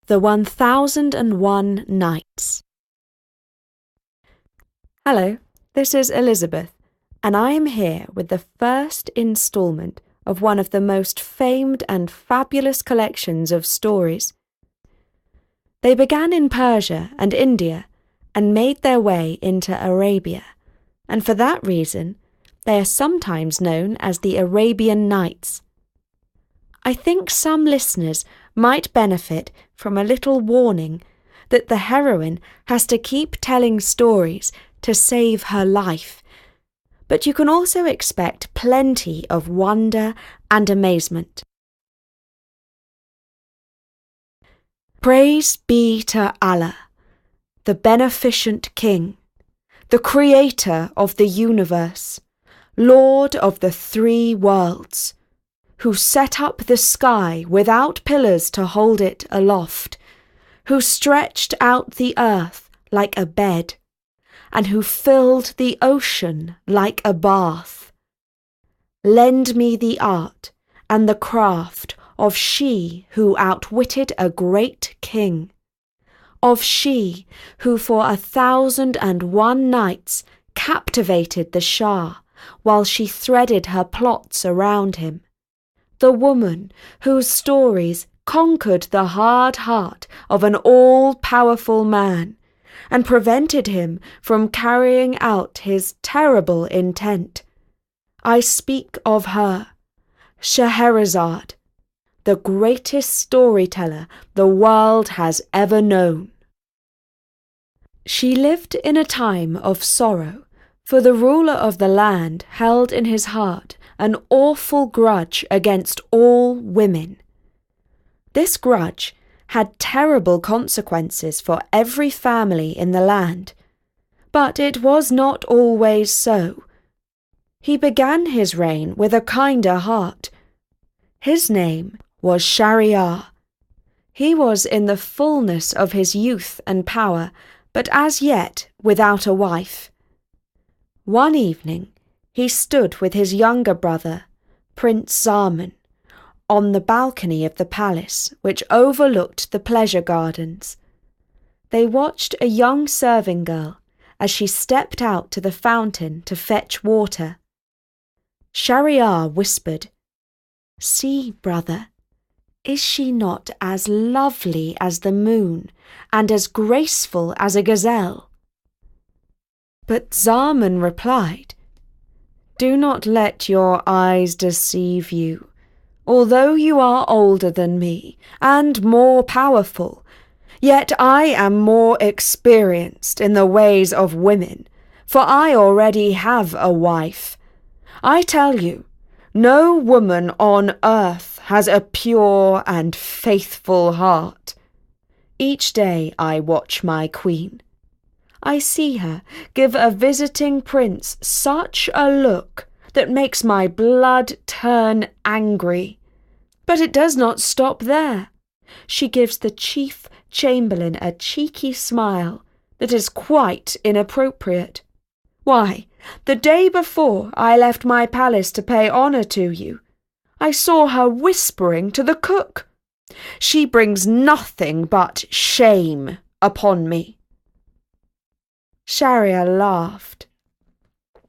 The 1001 Nights. Hello, this is Elizabeth, and I am here with the first instalment of one of the most famed and fabulous collections of stories. They began in Persia and India and made their way into Arabia, and for that reason, they are sometimes known as the Arabian Nights. I think some listeners might benefit from a little warning that the heroine has to keep telling stories to save her life, but you can also expect plenty of wonder and amazement. Praise be to Allah, the beneficent King, the Creator of the universe, Lord of the three worlds, who set up the sky without pillars to hold it aloft, who stretched out the earth like a bed, and who filled the ocean like a bath. Lend me the art and the craft of she who outwitted a great king, of she who for 1001 nights captivated the Shah while she threaded her plots around him, the woman whose stories conquered the hard heart of an all-powerful man and prevented him from carrying out his terrible intent. I speak of her, Scheherazade, the greatest storyteller the world has ever known. She lived in a time of sorrow, for the ruler of the land held in his heart an awful grudge against all women. This grudge had terrible consequences for every family in the land, but it was not always so. He began his reign with a kinder heart. His name was Shahryar. He was in the fullness of his youth and power, but as yet without a wife. One evening, he stood with his younger brother, Prince Zaman, on the balcony of the palace which overlooked the pleasure gardens. They watched a young serving girl as she stepped out to the fountain to fetch water. Shahryar whispered, "See, brother, is she not as lovely as the moon and as graceful as a gazelle?" But Zaman replied, "Do not let your eyes deceive you. Although you are older than me and more powerful, yet I am more experienced in the ways of women, for I already have a wife. I tell you, no woman on earth has a pure and faithful heart. Each day I watch my queen. I see her give a visiting prince such a look that makes my blood turn angry. But it does not stop there. She gives the chief chamberlain a cheeky smile that is quite inappropriate. Why, the day before I left my palace to pay honour to you, I saw her whispering to the cook. She brings nothing but shame upon me." Shahryar laughed.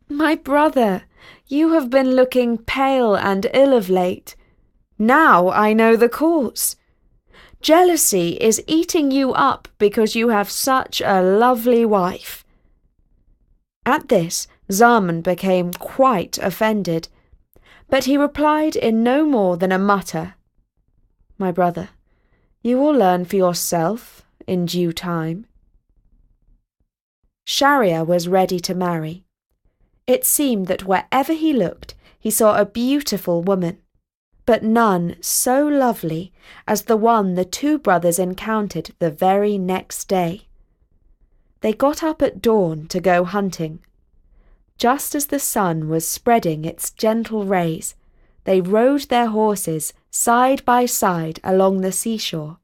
"My brother, you have been looking pale and ill of late. Now I know the cause. Jealousy is eating you up because you have such a lovely wife." At this, Zaman became quite offended, but he replied in no more than a mutter, "My brother, you will learn for yourself in due time." Shahryar was ready to marry. It seemed that wherever he looked, he saw a beautiful woman, but none so lovely as the one the two brothers encountered the very next day. They got up at dawn to go hunting. Just as the sun was spreading its gentle rays, they rode their horses side by side along the seashore.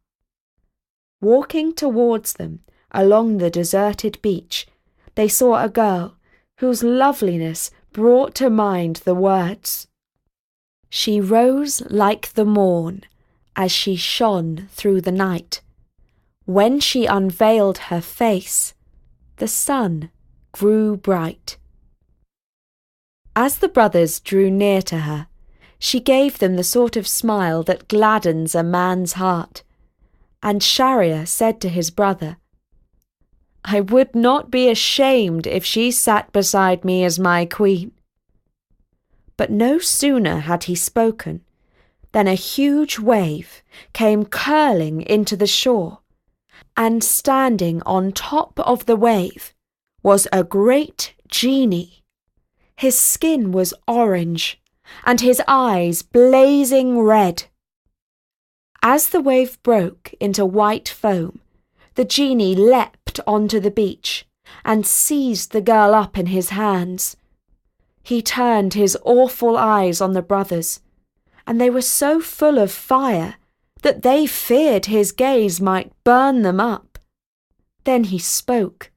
Walking towards them along the deserted beach, they saw a girl whose loveliness brought to mind the words, "She rose like the morn as she shone through the night, When she unveiled her face, the sun grew bright. As the brothers drew near to her, she gave them the sort of smile that gladdens a man's heart. And Shahryar said to his brother, "I would not be ashamed if she sat beside me as my queen." But no sooner had he spoken than a huge wave came curling into the shore, and standing on top of the wave was a great genie. His skin was orange, and his eyes blazing red. As the wave broke into white foam, the genie leapt onto the beach and seized the girl up in his hands. He turned his awful eyes on the brothers, and they were so full of fire that they feared his gaze might burn them up. Then he spoke.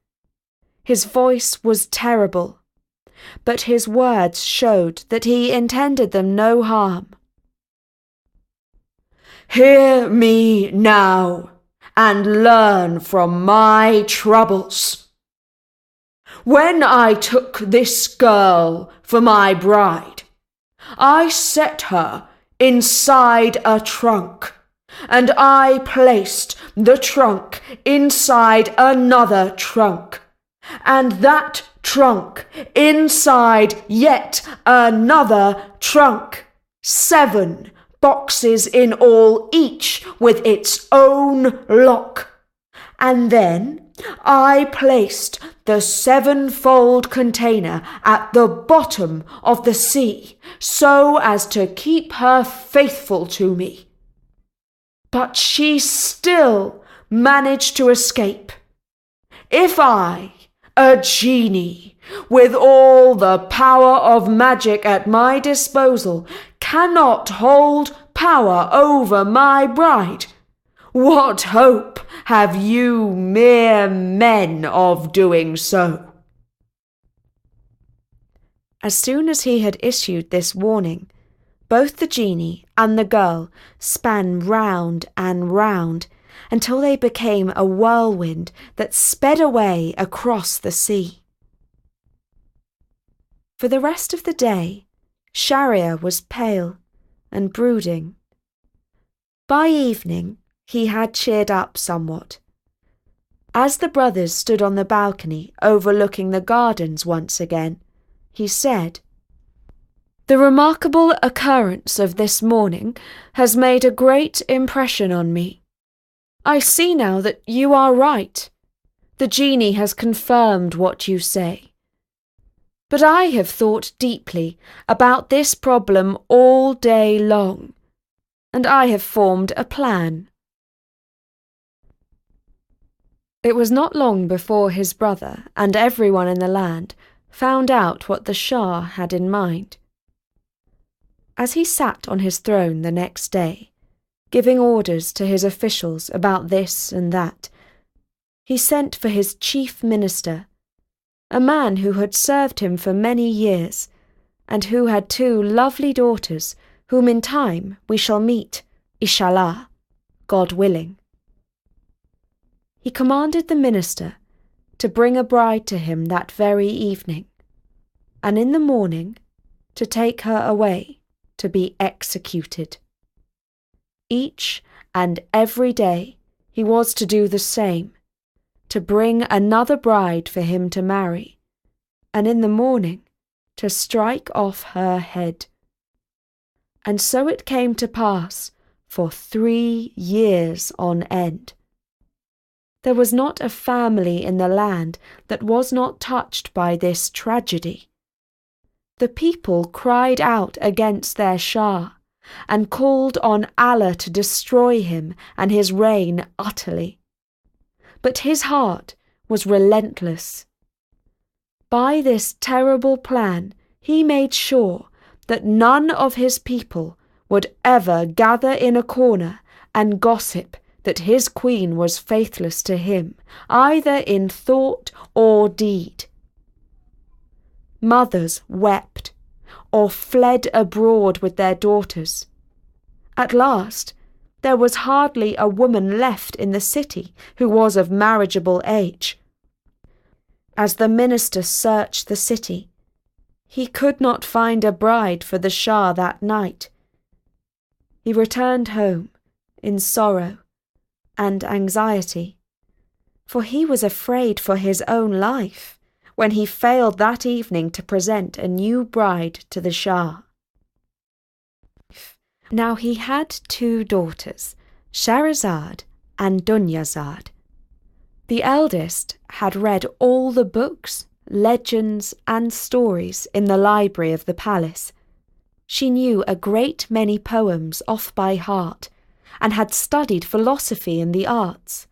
His voice was terrible, but his words showed that he intended them no harm. "Hear me now, and learn from my troubles. When I took this girl for my bride, I set her inside a trunk, and I placed the trunk inside another trunk, and that trunk inside yet another trunk. 7 boxes in all, each with its own lock. And then I placed the 7-fold container at the bottom of the sea, so as to keep her faithful to me. But she still managed to escape. If I, a genie, with all the power of magic at my disposal, cannot hold power over my bride, what hope have you mere men of doing so?" As soon as he had issued this warning, both the genie and the girl span round and round until they became a whirlwind that sped away across the sea. For the rest of the day, Shahryar was pale and brooding. By evening, he had cheered up somewhat. As the brothers stood on the balcony overlooking the gardens once again, he said, "The remarkable occurrence of this morning has made a great impression on me. I see now that you are right. The genie has confirmed what you say. But I have thought deeply about this problem all day long, and I have formed a plan." It was not long before his brother and everyone in the land found out what the Shah had in mind. As he sat on his throne the next day, giving orders to his officials about this and that, he sent for his chief minister, a man who had served him for many years, and who had 2 lovely daughters, whom in time we shall meet, Inshallah, God willing. He commanded the minister to bring a bride to him that very evening, and in the morning to take her away to be executed. Each and every day he was to do the same, to bring another bride for him to marry, and in the morning to strike off her head. And so it came to pass for 3 years on end. There was not a family in the land that was not touched by this tragedy. The people cried out against their Shah, and called on Allah to destroy him and his reign utterly. But his heart was relentless. By this terrible plan, he made sure that none of his people would ever gather in a corner and gossip that his queen was faithless to him, either in thought or deed. Mothers wept, or fled abroad with their daughters. At last, there was hardly a woman left in the city who was of marriageable age. As the minister searched the city, he could not find a bride for the Shah that night. He returned home in sorrow and anxiety, for he was afraid for his own life when he failed that evening to present a new bride to the Shah. Now he had 2 daughters, Shahrazad and Dunyazad. The eldest had read all the books, legends and stories in the library of the palace. She knew a great many poems off by heart and had studied philosophy and the arts.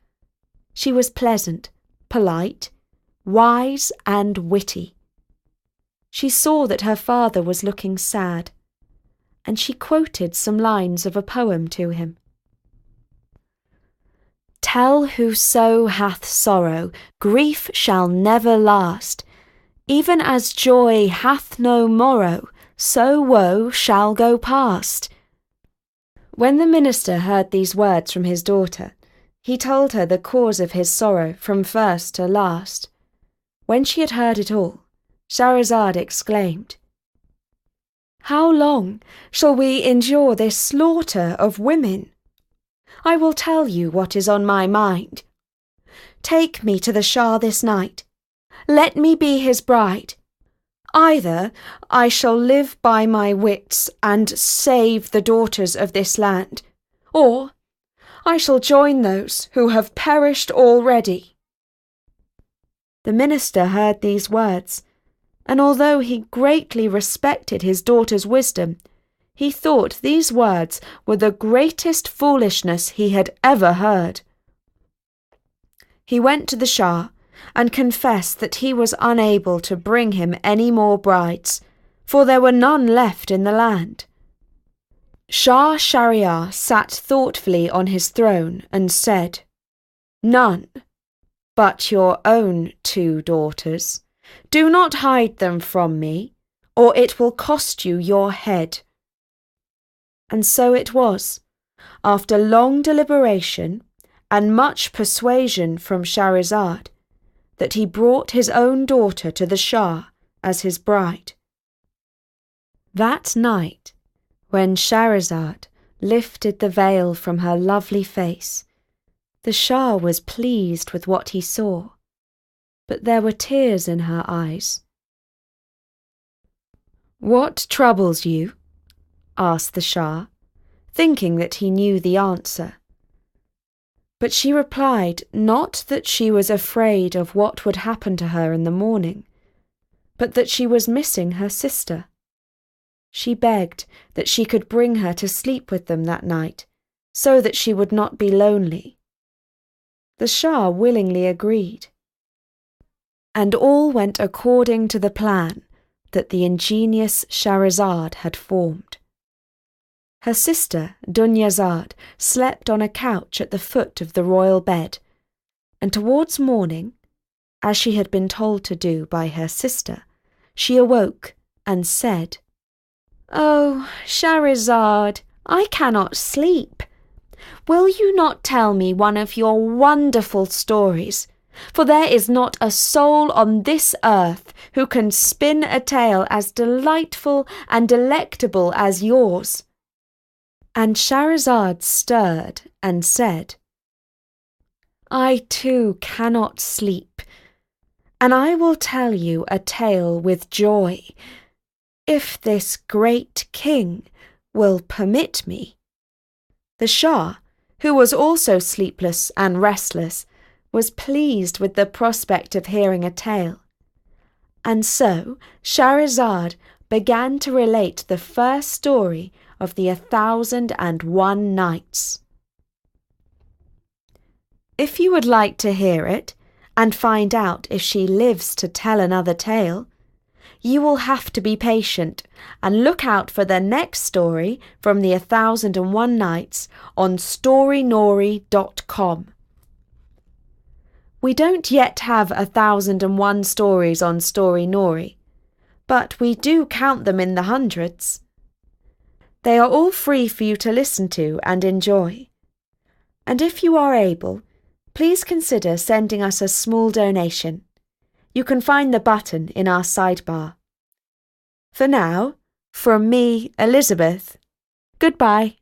She was pleasant, polite, wise and witty. She saw that her father was looking sad, and she quoted some lines of a poem to him. Tell whoso hath sorrow, grief shall never last. Even as joy hath no morrow, so woe shall go past. When the minister heard these words from his daughter, he told her the cause of his sorrow from first to last. When she had heard it all, Shahrazad exclaimed, How long shall we endure this slaughter of women? I will tell you what is on my mind. Take me to the Shah this night. Let me be his bride. Either I shall live by my wits and save the daughters of this land, or I shall join those who have perished already. The minister heard these words, and although he greatly respected his daughter's wisdom, he thought these words were the greatest foolishness he had ever heard. He went to the Shah and confessed that he was unable to bring him any more brides, for there were none left in the land. Shah Shahryar sat thoughtfully on his throne and said, None, but your own 2 daughters. Do not hide them from me, or it will cost you your head. And so it was, after long deliberation and much persuasion from Shahrazad, that he brought his own daughter to the Shah as his bride. That night, when Shahrazad lifted the veil from her lovely face, the Shah was pleased with what he saw, but there were tears in her eyes. What troubles you? Asked the Shah, thinking that he knew the answer. But she replied not that she was afraid of what would happen to her in the morning, but that she was missing her sister. She begged that she could bring her to sleep with them that night, so that she would not be lonely. The Shah willingly agreed, and all went according to the plan that the ingenious Shahrazad had formed. Her sister, Dunyazad, slept on a couch at the foot of the royal bed, and towards morning, as she had been told to do by her sister, she awoke and said, "Oh, Shahrazad, I cannot sleep. Will you not tell me one of your wonderful stories? For there is not a soul on this earth who can spin a tale as delightful and delectable as yours." And Shahrazad stirred and said, "I too cannot sleep, and I will tell you a tale with joy, if this great king will permit me." The Shah, who was also sleepless and restless, was pleased with the prospect of hearing a tale, and so Shahrazad began to relate the first story of the 1001 Nights. If you would like to hear it, and find out if she lives to tell another tale, you will have to be patient and look out for the next story from the 1001 Nights on storynori.com. We don't yet have 1001 stories on Storynori, but we do count them in the hundreds. They are all free for you to listen to and enjoy, And if you are able, please consider sending us a small donation. You can find the button in our sidebar. For now, from me, Elizabeth, goodbye.